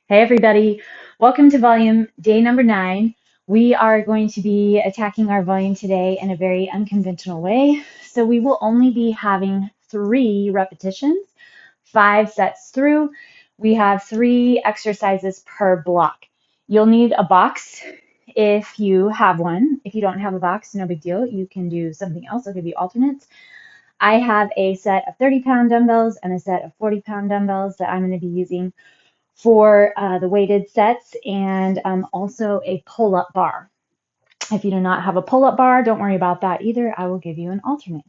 Hey everybody, welcome to volume day number 9. We are going to be attacking our volume today in a very unconventional way. So we will only be having 3 repetitions, 5 sets through. We have 3 exercises per block. You'll need a box if you have one. If you don't have a box, no big deal. You can do something else. I'll give you alternates. I have a set of 30-pound dumbbells and a set of 40-pound dumbbells that I'm going to be using for the weighted sets, and also a pull-up bar. If you do not have a pull-up bar, don't worry about that either. I will give you an alternate.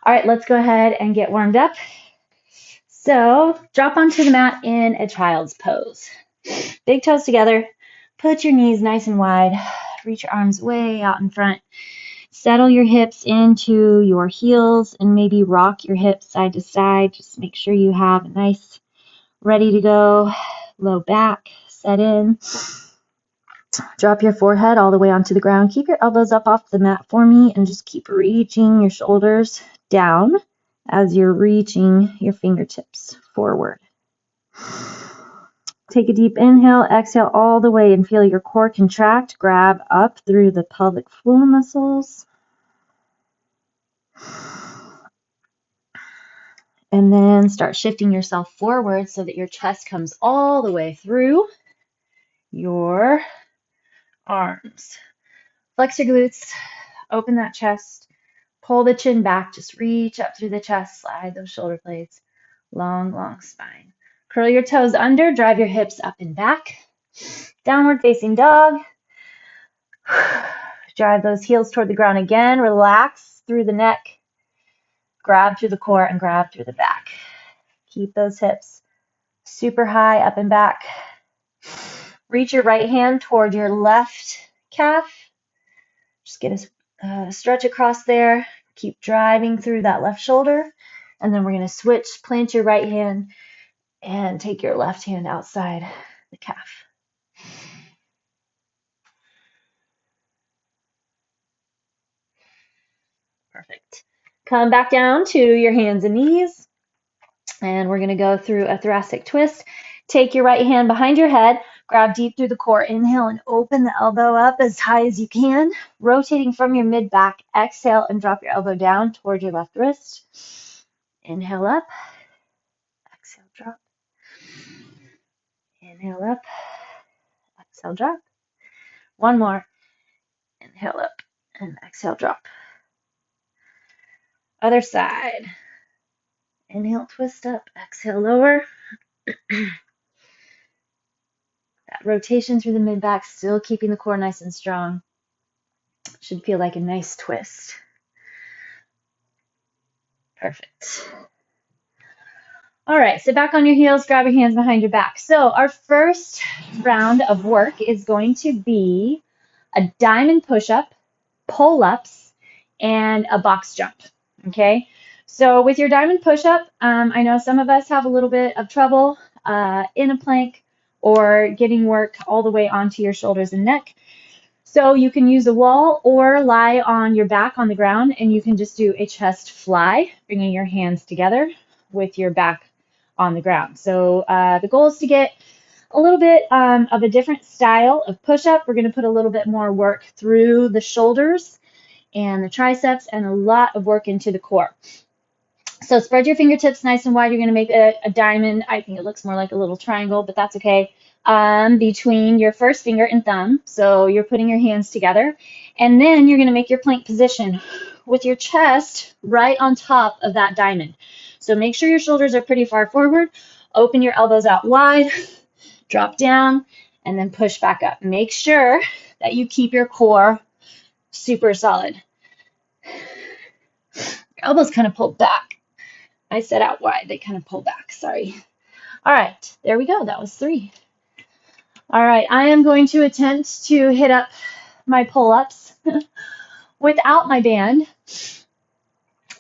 All right, let's go ahead and get warmed up. So drop onto the mat in a child's pose. Big toes together. Put your knees nice and wide. Reach your arms way out in front. Settle your hips into your heels and maybe rock your hips side to side. Just make sure you have a nice, ready to go low back, set in. Drop your forehead all the way onto the ground. Keep your elbows up off the mat for me and just keep reaching your shoulders down as you're reaching your fingertips forward. Take a deep inhale, exhale all the way and feel your core contract. Grab up through the pelvic floor muscles. And then start shifting yourself forward so that your chest comes all the way through your arms. Flex your glutes, open that chest, pull the chin back, just reach up through the chest, slide those shoulder blades, long, long spine. Curl your toes under, drive your hips up and back. Downward facing dog. Drive those heels toward the ground again, relax through the neck, grab through the core and grab through the back. Keep those hips super high up and back. Reach your right hand toward your left calf. Just get a stretch across there. Keep driving through that left shoulder. And then we're going to switch, plant your right hand, and take your left hand outside the calf. Perfect. Come back down to your hands and knees. And we're going to go through a thoracic twist. Take your right hand behind your head. Grab deep through the core. Inhale and open the elbow up as high as you can. Rotating from your mid-back. Exhale and drop your elbow down toward your left wrist. Inhale up. Exhale, drop. Inhale up. Exhale, drop. One more. Inhale up and exhale, drop. Other side. Inhale, twist up. Exhale, lower. That rotation through the mid-back, still keeping the core nice and strong. Should feel like a nice twist. Perfect. All right, sit back on your heels, grab your hands behind your back. So our first round of work is going to be a diamond push-up, pull-ups, and a box jump, okay? So with your diamond push-up, I know some of us have a little bit of trouble in a plank or getting work all the way onto your shoulders and neck. So you can use a wall or lie on your back on the ground, and you can just do a chest fly, bringing your hands together with your back on the ground. So the goal is to get a little bit of a different style of push-up. We're going to put a little bit more work through the shoulders and the triceps and a lot of work into the core. So spread your fingertips nice and wide. You're going to make a diamond. I think it looks more like a little triangle, but that's okay. Between your first finger and thumb. So you're putting your hands together. And then you're going to make your plank position with your chest right on top of that diamond. So make sure your shoulders are pretty far forward. Open your elbows out wide. Drop down and then push back up. Make sure that you keep your core super solid. Your elbows kind of pull back. I said out wide, they kind of pull back, sorry. All right, there we go, that was 3. All right, I am going to attempt to hit up my pull-ups without my band.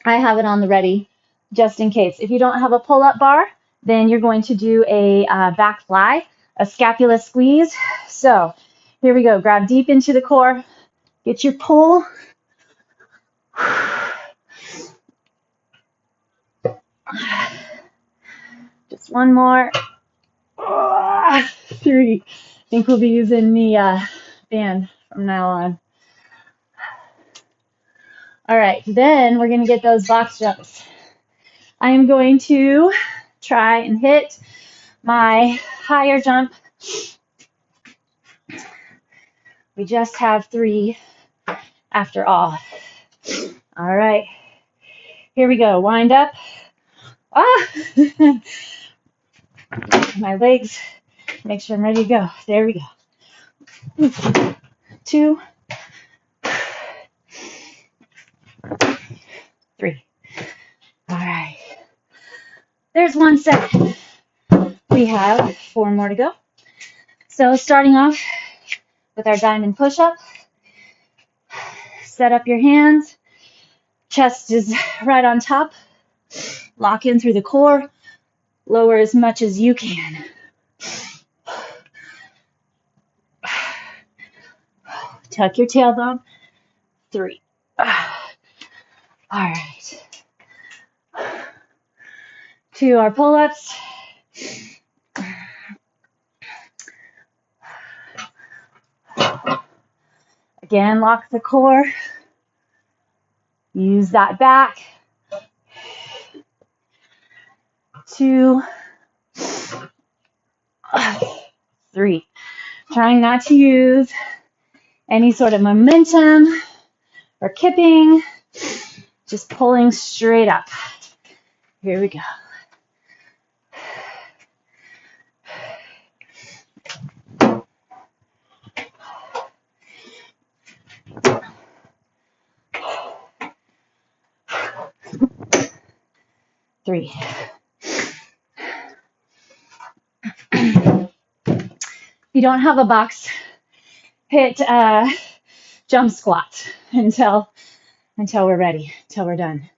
I have it on the ready, just in case. If you don't have a pull-up bar, then you're going to do a back fly, a scapula squeeze. So here we go, grab deep into the core, get your pull. Just one more. 3. I think we'll be using the band from now on. All right, then we're going to get those box jumps. I am going to try and hit my higher jump. We just have 3 after all. All right, here we go. Wind up. Ah! My legs, make sure I'm ready to go. There we go. 2, 3. All right. There's 1 set. We have 4 more to go. So starting off with our diamond push-up. Set up your hands. Chest is right on top. Lock in through the core. Lower as much as you can. Tuck your tailbone. 3. All right. To our pull-ups. Again, lock the core. Use that back. 2, 3. Trying not to use any sort of momentum or kipping. Just pulling straight up. Here we go. Three. If you don't have a box, hit jump squats until we're ready, until we're done.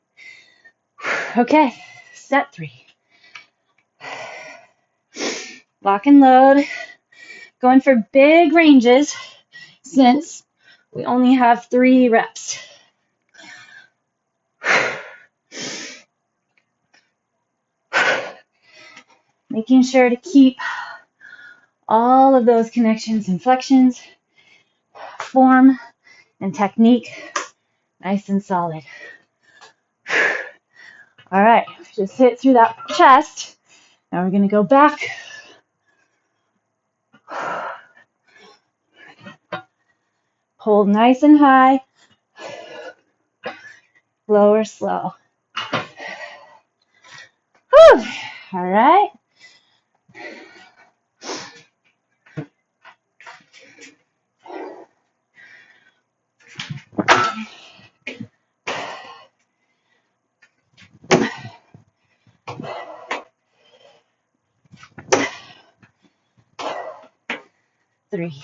Okay, set 3. Lock and load. Going for big ranges since we only have 3 reps. Making sure to keep all of those connections and flexions, form and technique nice and solid. All right, just hit through that chest. Now we're going to go back. Hold nice and high. Lower slow. Whew. All right. Three.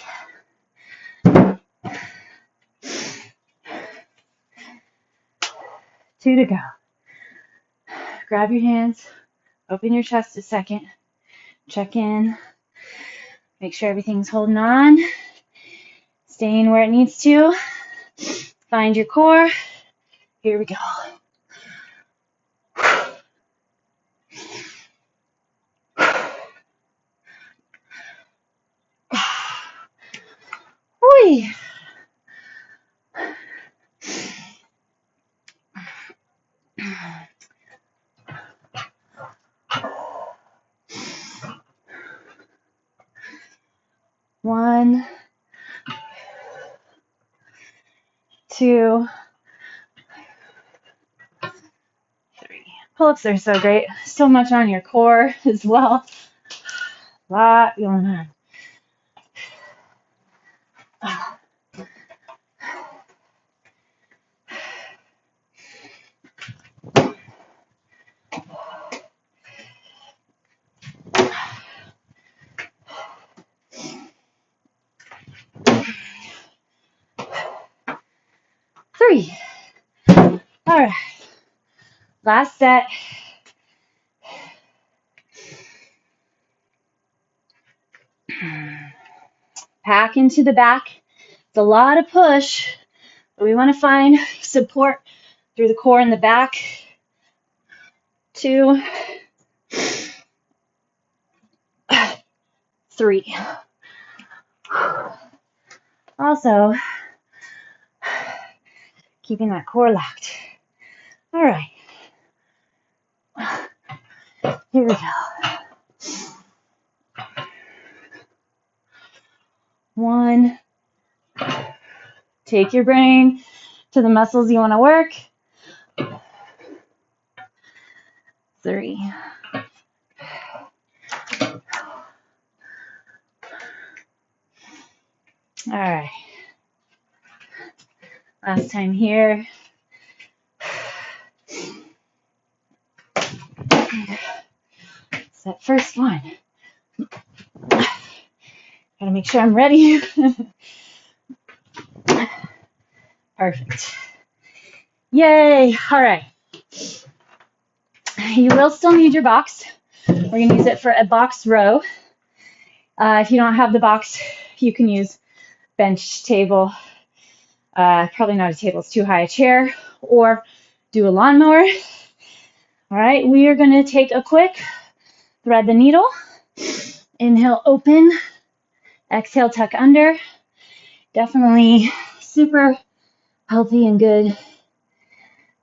Two to go. Grab your hands. Open your chest a second. Check in. Make sure everything's holding on. Staying where it needs to. Find your core. Here we go. Whee. One, 2, 3. Pull-ups are so great. So much on your core as well. A lot going on. Three. All right. Last set. Pack into the back. It's a lot of push, but we want to find support through the core in the back. 2, 3. Also, keeping that core locked. All right. Here we go. 1. Take your brain to the muscles you want to work. 3. All right. Last time here. It's that first one. Gotta make sure I'm ready. Perfect. Yay. All right. You will still need your box. We're going to use it for a box row. If you don't have the box, you can use bench, table. Probably not a table, it's too high, a chair, or do a lawnmower. All right, we are going to take a quick thread the needle. Inhale, open. Exhale, tuck under. Definitely super healthy and good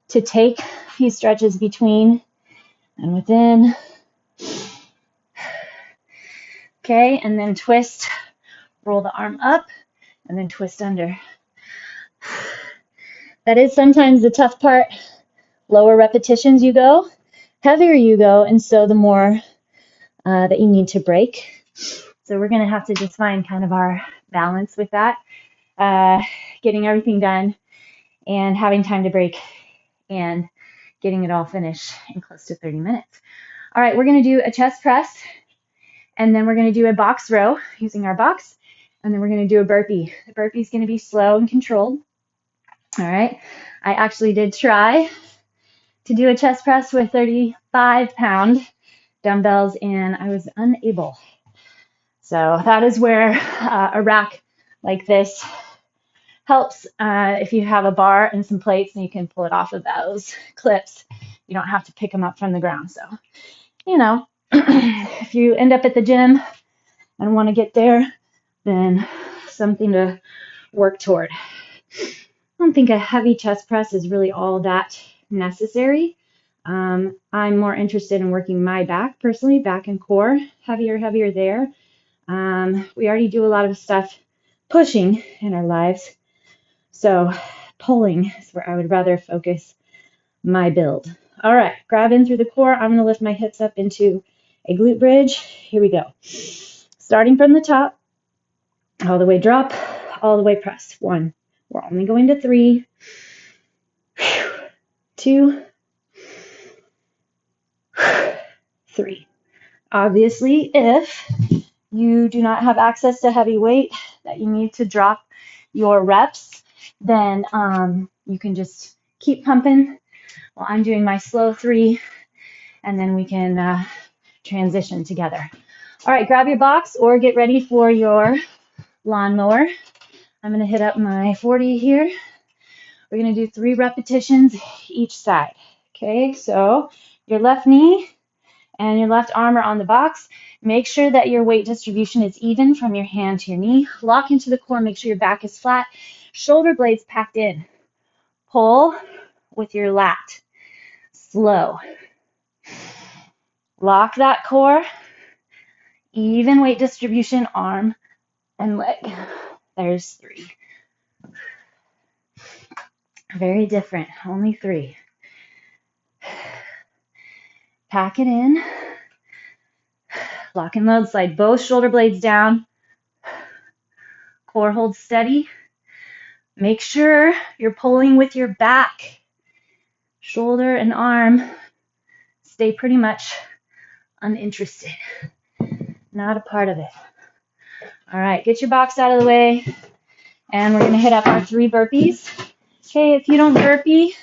to take a few stretches between and within. Okay, and then twist. Roll the arm up and then twist under. That is sometimes the tough part. Lower repetitions you go, heavier you go, and so the more that you need to break. So we're going to have to just find kind of our balance with that, getting everything done and having time to break and getting it all finished in close to 30 minutes. All right, we're going to do a chest press, and then we're going to do a box row using our box, and then we're going to do a burpee. The burpee is going to be slow and controlled. All right, I actually did try to do a chest press with 35-pound dumbbells, and I was unable. So that is where a rack like this helps. If you have a bar and some plates, and you can pull it off of those clips. You don't have to pick them up from the ground. So, you know, if you end up at the gym and want to get there, then something to work toward. I don't think a heavy chest press is really all that necessary. I'm more interested in working my back, personally, back and core, heavier there. We already do a lot of stuff pushing in our lives, so pulling is where I would rather focus my build. All right, grab in through the core. I'm going to lift my hips up into a glute bridge. Here we go. Starting from the top, all the way drop, all the way press. 1. We're only going to 3. 2. 3. Obviously, if you do not have access to heavy weight that you need to drop your reps, then you can just keep pumping while I'm doing my slow 3, and then we can transition together. All right, grab your box or get ready for your lawnmower. I'm going to hit up my 40 here. We're going to do 3 repetitions each side. Okay, so your left knee and your left arm are on the box. Make sure that your weight distribution is even from your hand to your knee. Lock into the core. Make sure your back is flat. Shoulder blades packed in. Pull with your lat. Slow. Lock that core. Even weight distribution, arm and leg. There's 3. Very different. Only 3. Pack it in. Lock and load. Slide both shoulder blades down. Core holds steady. Make sure you're pulling with your back. Shoulder and arm stay pretty much uninterested. Not a part of it. All right, get your box out of the way. And we're going to hit up our 3 burpees. Okay, if you don't burpee,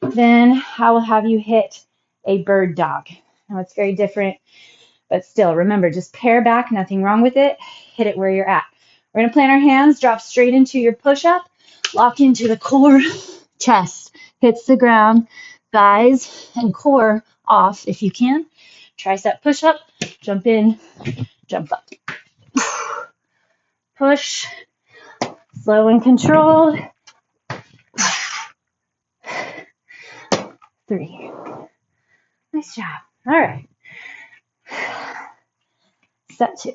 then I will have you hit a bird dog. Now it's very different, but still, remember, just pare back, nothing wrong with it. Hit it where you're at. We're going to plant our hands, drop straight into your push-up, lock into the core, chest hits the ground, thighs and core off if you can. Tricep push-up, jump in, jump up. push, slow and controlled. 3. Nice job. All right. Set 2.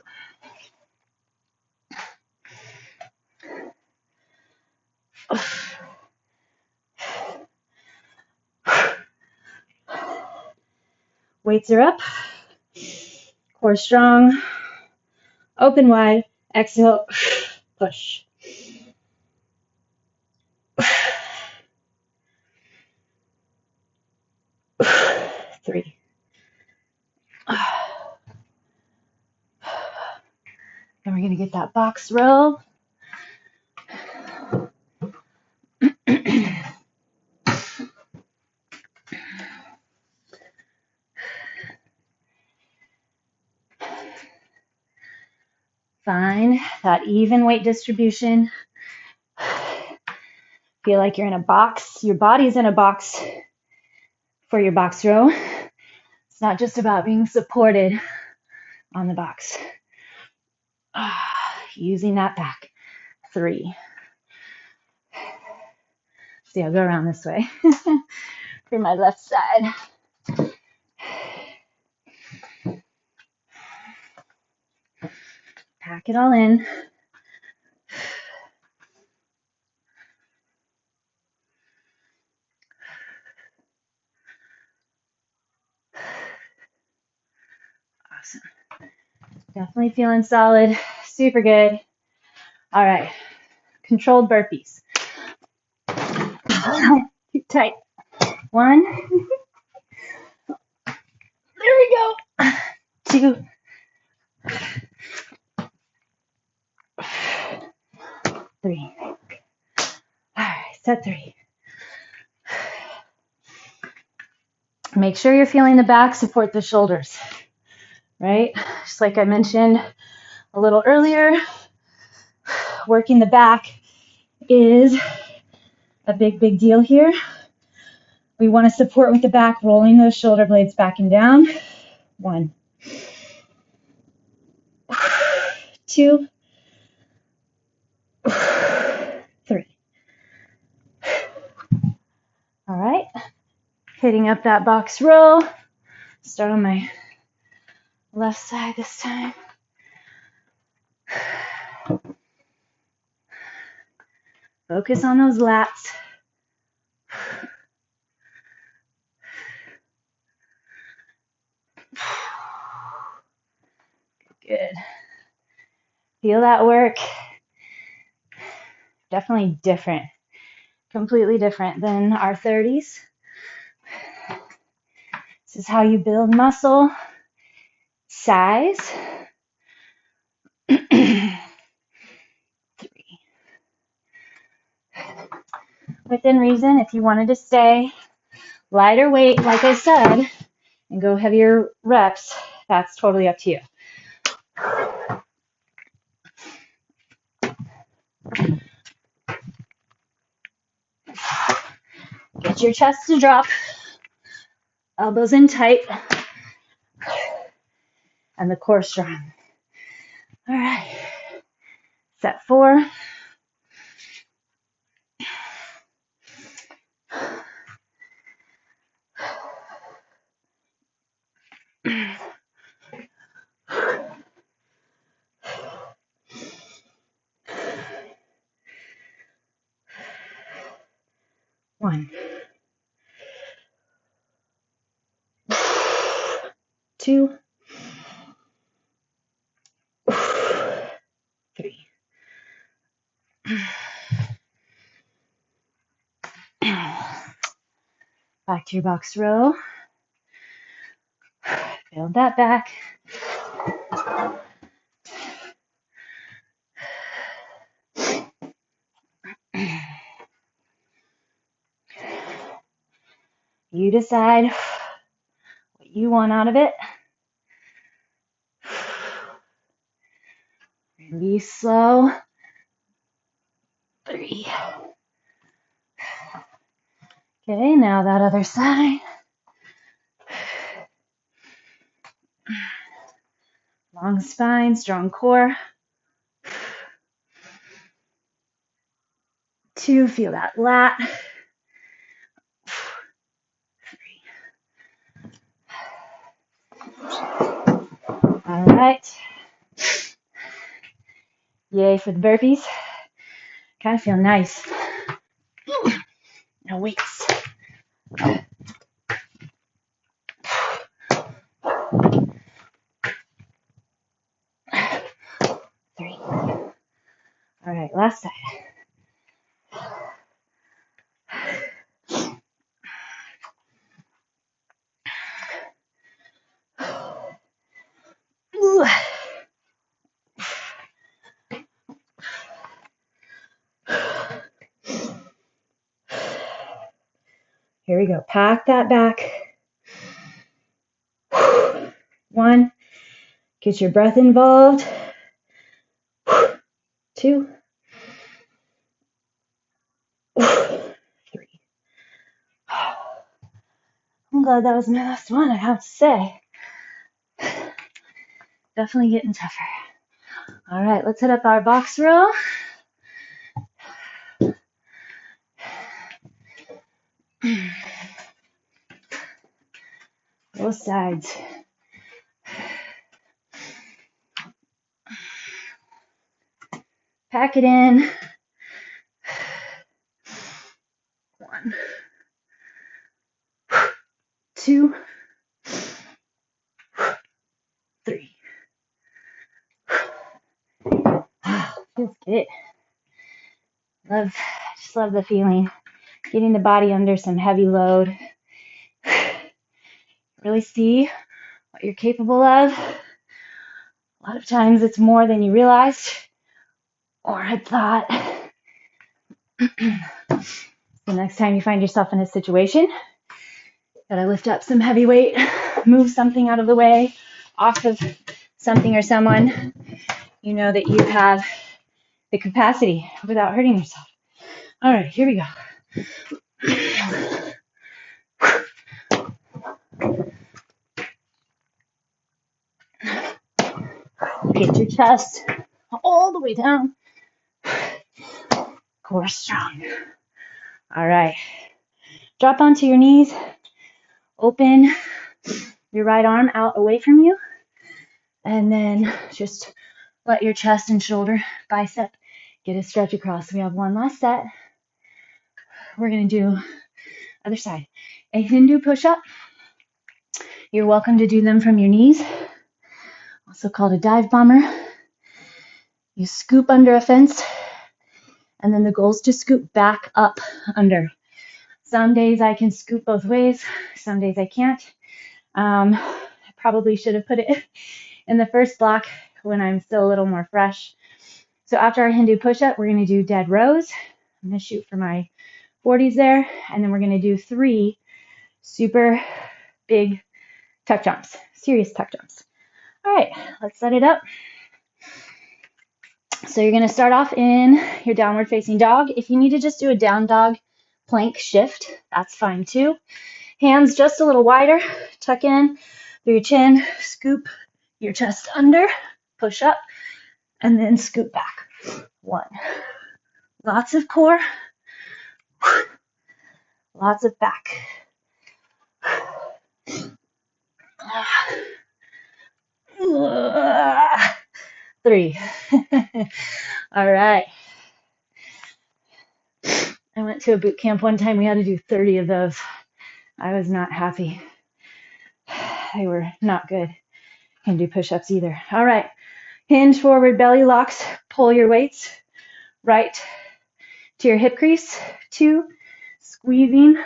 Weights are up. Core strong. Open wide. Exhale. Push. 3. Then we're going to get that box row. Find that even weight distribution. Feel like you're in a box. Your body's in a box for your box row. It's not just about being supported on the box. Using that back. 3. See, I'll go around this way for my left side. Pack it all in. Awesome. Definitely feeling solid. Super good. All right. Controlled burpees. Keep tight. 1. There we go. 2. 3. All right. Set 3. Make sure you're feeling the back support the shoulders, right? Just like I mentioned a little earlier, working the back is a big deal here. We want to support with the back, rolling those shoulder blades back and down. 1. 2. 3. All right. Hitting up that box row. Start on my left side this time. Focus on those lats. Good. Feel that work. Definitely different. Completely different than our 30s. This is how you build muscle. Size. 3. Within reason, if you wanted to stay lighter weight, like I said, and go heavier reps, that's totally up to you. Get your chest to drop. Elbows in tight. And the core strong. All right. Set 4. One. 2. 3. Back to your box row. Build that back. You decide what you want out of it. Release slow. 3. Okay, now that other side. Long spine, strong core. 2, feel that lat. 3. All right. Yay for the burpees. Kind of feel nice. No weights. 3. All right, last side. Ooh. Here we go. Pack that back. 1. Get your breath involved. 2. 3. I'm glad that was my last one, I have to say. Definitely getting tougher. All right, let's hit up our box row. Both sides. Pack it in. 1, 2, 3. Feels good. Just love the feeling. Getting the body under some heavy load. Really see what you're capable of. A lot of times it's more than you realized or had thought. The next time you find yourself in a situation, gotta lift up some heavy weight, move something out of the way, off of something or someone, you know that you have the capacity without hurting yourself. All right, here we go. Get your chest all the way down. Core strong. All right. Drop onto your knees. Open your right arm out away from you. And then just let your chest and shoulder, bicep, get a stretch across. We have one last set. We're going to do other side. A Hindu push-up. You're welcome to do them from your knees. Also called a dive bomber. You scoop under a fence, and then the goal is to scoop back up under. Some days I can scoop both ways. Some days I can't. I probably should have put it in the first block when I'm still a little more fresh. So after our Hindu push-up, we're going to do dead rows. I'm going to shoot for my 40s there, and then we're going to do 3 super big tuck jumps, serious tuck jumps. All right, let's set it up. So you're going to start off in your downward facing dog. If you need to just do a down dog plank shift, that's fine too. Hands just a little wider, tuck in through your chin, scoop your chest under, push up, and then scoop back. 1. Lots of core, lots of back. 3. All right. I went to a boot camp one time. We had to do 30 of those. I was not happy. They were not good. Can do push-ups either. All right. Hinge forward, belly locks. Pull your weights right to your hip crease. 2, squeezing,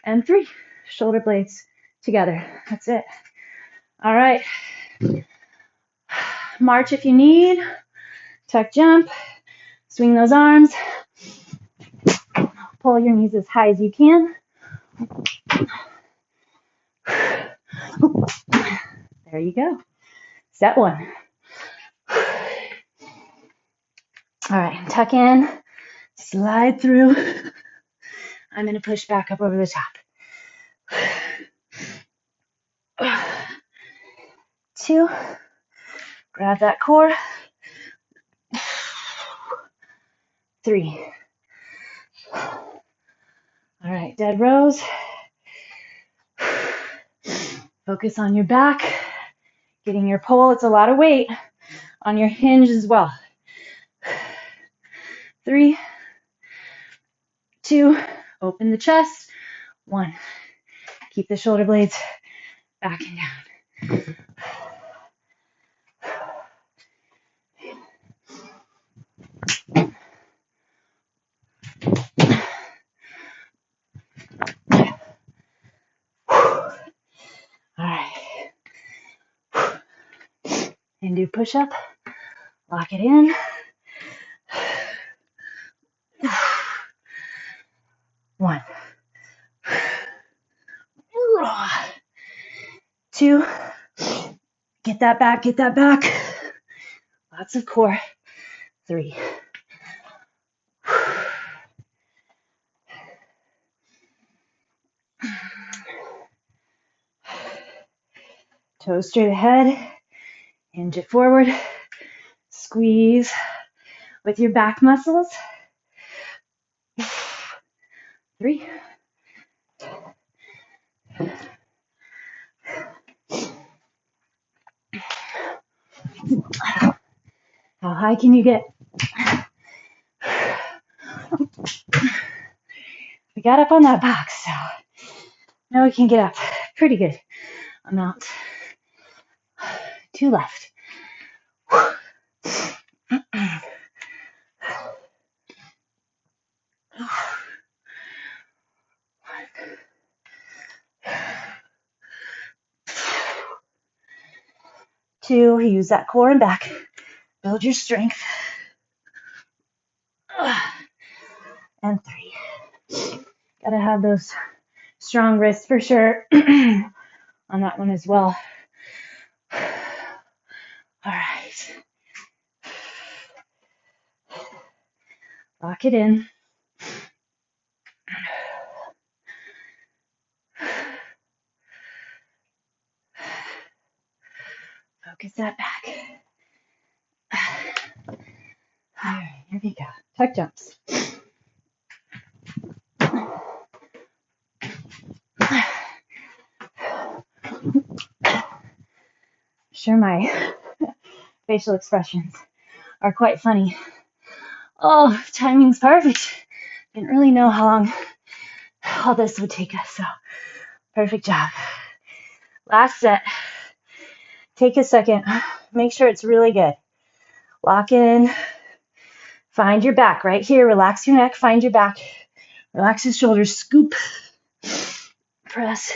and 3, shoulder blades together. That's it. All right. March if you need. Tuck jump. Swing those arms. Pull your knees as high as you can. There you go. Set 1. All right, tuck in, slide through. I'm going to push back up over the top. 2, grab that core. 3, All right, dead rows. Focus on your back, getting your pull. It's a lot of weight on your hinge as well. 3, 2, open the chest. 1, keep the shoulder blades back and down. All right. And do push-up. Lock it in. 1, 2, get that back, get that back. Lots of core. 3. Toes straight ahead. Hinge it forward. Squeeze with your back muscles. 3. How high can you get? We got up on that box, so now we can get up. Pretty good amount. 2 left. 2, use that core and back. Build your strength. And 3. Gotta have those strong wrists for sure on that one as well. All right. Lock it in. Focus that back. All right, here we go. Tuck jumps. Sure, my facial expressions are quite funny. Oh, timing's perfect. Didn't really know how long all this would take us, so perfect job. Last set. Take a second. Make sure it's really good. Lock in. Find your back right here. Relax your neck. Find your back. Relax the shoulders. Scoop. Press.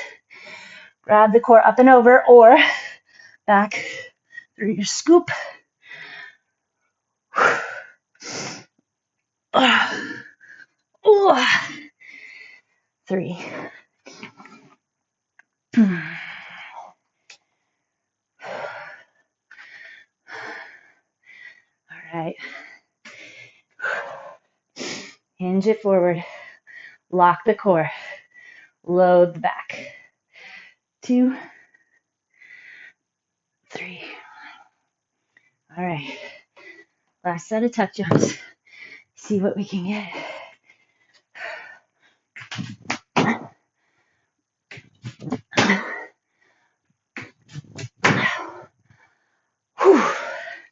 Grab the core up and over or back through your scoop. 3. All right. Hinge it forward. Lock the core. Load the back. 2, 3. All right. Last set of tuck jumps. See what we can get.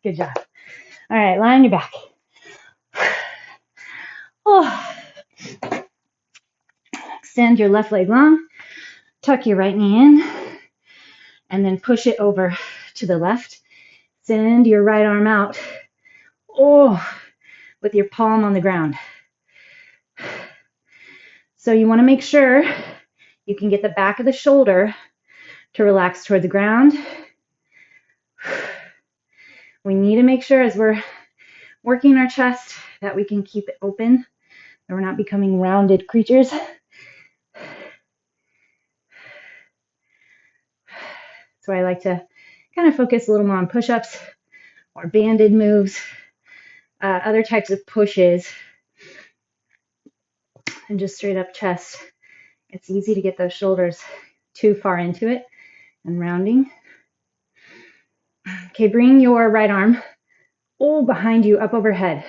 Good job. All right, lie on your back. Oh. Extend your left leg long. Tuck your right knee in. And then push it over to the left. Send your right arm out. Oh, with your palm on the ground. So you want to make sure you can get the back of the shoulder to relax toward the ground. We need to make sure as we're working our chest that we can keep it open, that we're not becoming rounded creatures. So I like to kind of focus a little more on push-ups or banded moves, other types of pushes, and just straight up chest. It's easy to get those shoulders too far into it and rounding. Okay, bring your right arm behind you, up overhead.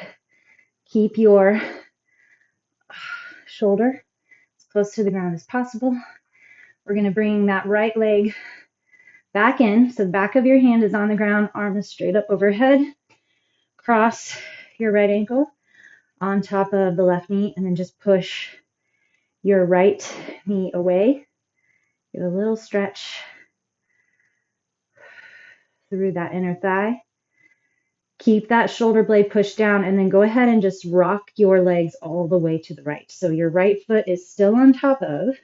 Keep your shoulder as close to the ground as possible. We're going to bring that right leg back in. So the back of your hand is on the ground, arm is straight up overhead. Cross your right ankle on top of the left knee, and then just push your right knee away. Give a little stretch through that inner thigh. Keep that shoulder blade pushed down, and then go ahead and just rock your legs all the way to the right. So your right foot is still on top of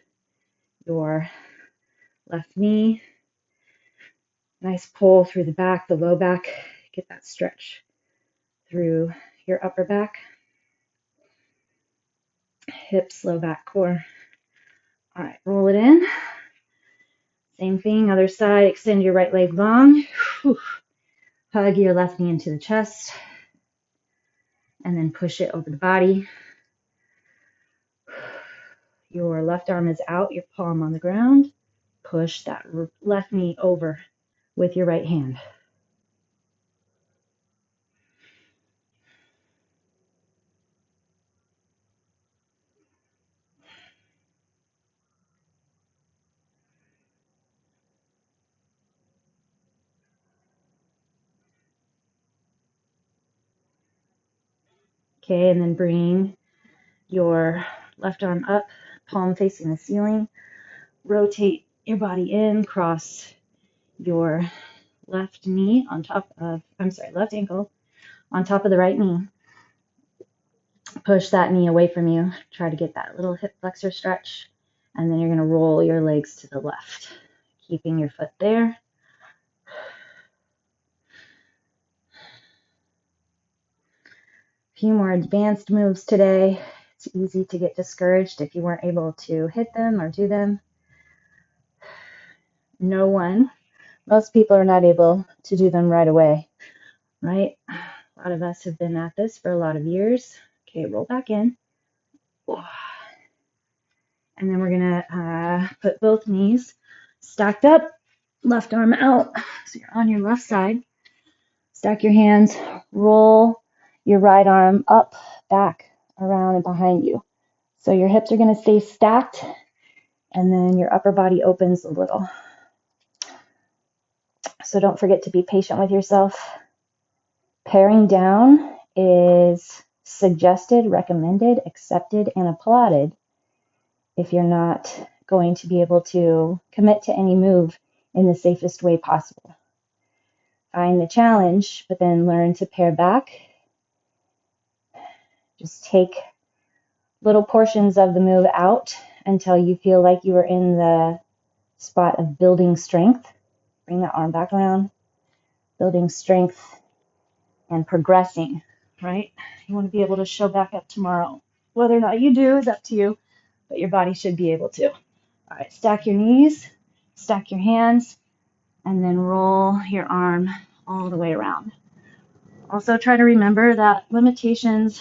your left knee. Nice pull through the back, the low back. Get that stretch through your upper back. Hips, low back, core. All right, roll it in. Same thing, other side. Extend your right leg long. Whew. Hug your left knee into the chest. And then push it over the body. Your left arm is out, your palm on the ground. Push that left knee over with your right hand. Okay, and then bring your left arm up, palm facing the ceiling. Rotate your body in, cross your left ankle on top of the right knee. Push that knee away from you. Try to get that little hip flexor stretch. And then you're going to roll your legs to the left, keeping your foot there. A few more advanced moves today. It's easy to get discouraged if you weren't able to hit them or do them. Most people are not able to do them right away, right? A lot of us have been at this for a lot of years. Okay, roll back in. And then we're gonna put both knees stacked up, left arm out. So you're on your left side. Stack your hands, roll your right arm up, back, around, and behind you. So your hips are gonna stay stacked, and then your upper body opens a little. So don't forget to be patient with yourself. Paring down is suggested, recommended, accepted, and applauded if you're not going to be able to commit to any move in the safest way possible. Find the challenge, but then learn to pare back. Just take little portions of the move out until you feel like you are in the spot of building strength. Bring that arm back around. Building strength and progressing, right? You want to be able to show back up tomorrow. Whether or not you do is up to you, but your body should be able to. All right, stack your knees, stack your hands, and then roll your arm all the way around. Also try to remember that limitations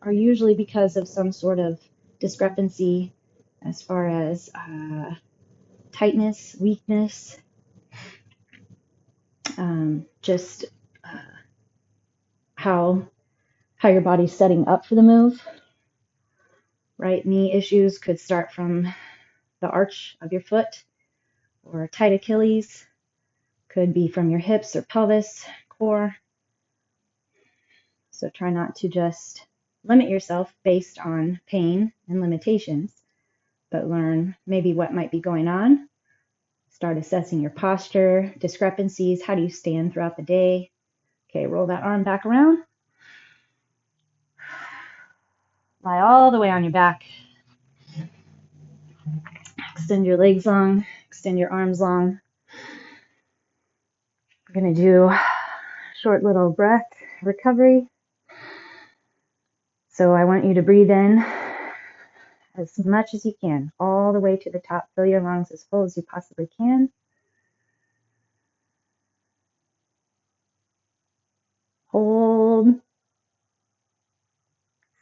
are usually because of some sort of discrepancy as far as tightness, weakness, just how your body's setting up for the move, right? Knee issues could start from the arch of your foot, or tight Achilles could be from your hips or pelvis, core. So try not to just limit yourself based on pain and limitations, but learn maybe what might be going on. Start assessing your posture, discrepancies. How do you stand throughout the day? Okay, roll that arm back around. Lie all the way on your back. Extend your legs long, extend your arms long. We're going to do a short little breath recovery. So I want you to breathe in as much as you can, all the way to the top. Fill your lungs as full as you possibly can. Hold.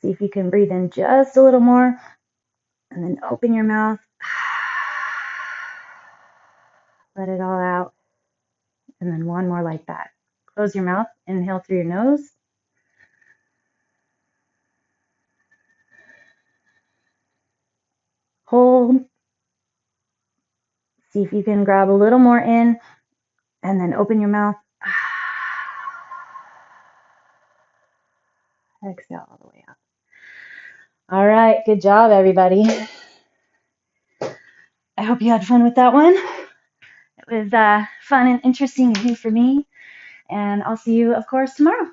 See if you can breathe in just a little more, and then open your mouth. Let it all out. And then one more like that. Close your mouth. Inhale through your nose. Hold. See if you can grab a little more in, and then open your mouth. Exhale all the way out. All right, good job, everybody. I hope you had fun with that one. It was fun and interesting for me, and I'll see you, of course, tomorrow.